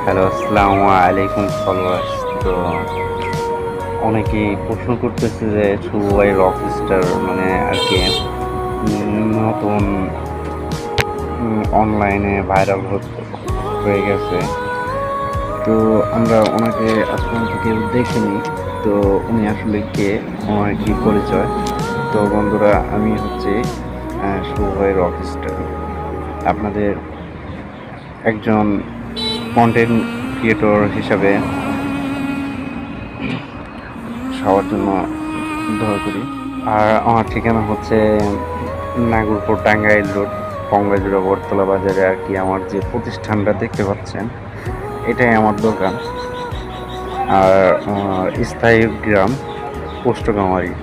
Hello, আসসালামু আলাইকুম followers. তো অনেকেই প্রশ্ন করতেছে যে শুভ ভাই রকস্টার মানে আর কি নতুন অনলাইনে ভাইরাল হয়ে গেছে। তো আমরা ওনাকে আজ পর্যন্ত কেউ দেখিনি। তো উনি আসলে কে, ওনার কি পরিচয়? তো বন্ধুরা, আমি হচ্ছে শুভ ভাই রকস্টার, আপনাদের একজন কন্টেন্ট ক্রিয়েটর হিসাবে সবার জন্য দোয়া করি। আর আমার ঠিকানা হচ্ছে নাগরপুর, টাঙ্গাইল রোড, কংগ্রেজুড়া বটতলা বাজারে আর কি। আমার যে প্রতিষ্ঠানটা দেখতে পাচ্ছেন, এটাই আমার দোকান। আর আমার স্থায়ী গ্রাম পোস্টগামারি।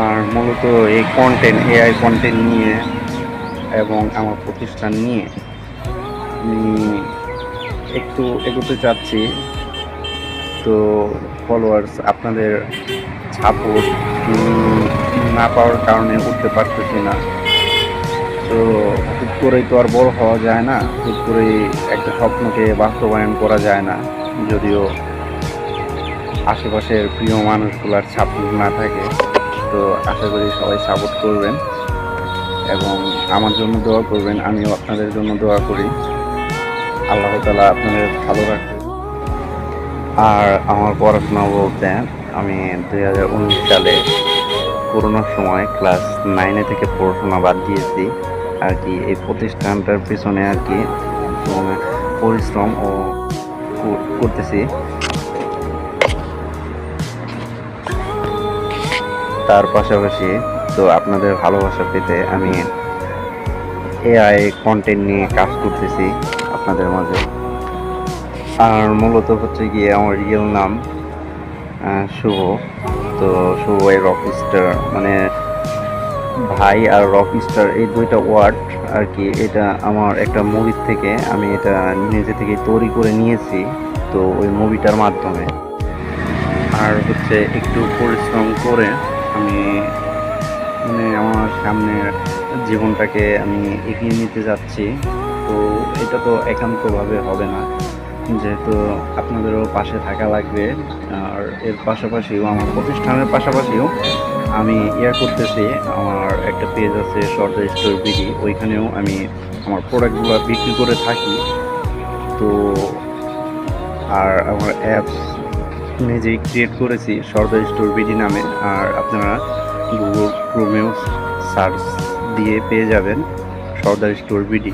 আর মূলত এই এআই কন্টেন্ট নিয়ে এবং আমার প্রতিষ্ঠান নিয়ে আমি একটু এগোতে চাচ্ছি। তো ফলোয়ার্স, আপনাদের সাপোর্ট না পাওয়ার কারণে উঠতে পারতেছি না। তো হুট করেই তো আর বড় হওয়া যায় না, হুট করেই একটা স্বপ্নকে বাস্তবায়ন করা যায় না। যদিও আশেপাশের প্রিয় মানুষগুলার সাপোর্ট না থাকে। তো আশা করি সবাই সাপোর্ট করবেন এবং আমার জন্য দোয়া করবেন। আমিও আপনাদের জন্য দোয়া করি। আল্লাহ তাআলা আপনাদের ভালো রাখুন। আর আমার পড়াশোনা বলতে, আমি 2019 সালে করোনার সময় ক্লাস 9 থেকে পড়াশোনা বাদ দিয়েছি আর কি। এই প্রতিষ্ঠানটার পিছনে আর কি পরিশ্রম ও করতেছি। তার পাশাপাশি তো আপনাদের ভালোবাসা পেতে আমি এআই কন্টেন্ট নিয়ে কাজ করতেছি আপনাদের মাঝে। আর মূলত হচ্ছে গিয়ে আমার রিয়েল নাম শুভ। তো শুভ ভাই রকস্টার মানে ভাই আর রকস্টার, এই দুইটা ওয়ার্ড আর কি। এটা আমার একটা মুভি থেকে আমি এটা নিজে থেকে তৈরি করে নিয়েছি, তো ওই মুভিটার মাধ্যমে। আর হচ্ছে একটু পরিশ্রম করে আমি মানে আমার সামনের জীবনটাকে আমি এগিয়ে নিতে যাচ্ছি। তো এটা তো একান্তভাবে হবে না, যেহেতু আপনাদেরও পাশে থাকা লাগবে। আর এর পাশাপাশিও আমার প্রতিষ্ঠানের পাশাপাশিও আমি করতেছি। আমার একটা পেজ আছে সর্দার স্টোর বিডি, ওইখানেও আমি আমার প্রোডাক্টগুলো বিক্রি করে থাকি। তো আর আমার অ্যাপস নিজেই ক্রিয়েট করেছি সর্দার স্টোর বিডি নামে। আর আপনারা গুগল ক্রোমেও সার্চ দিয়ে পেয়ে যাবেন সর্দার স্টোর বিডি।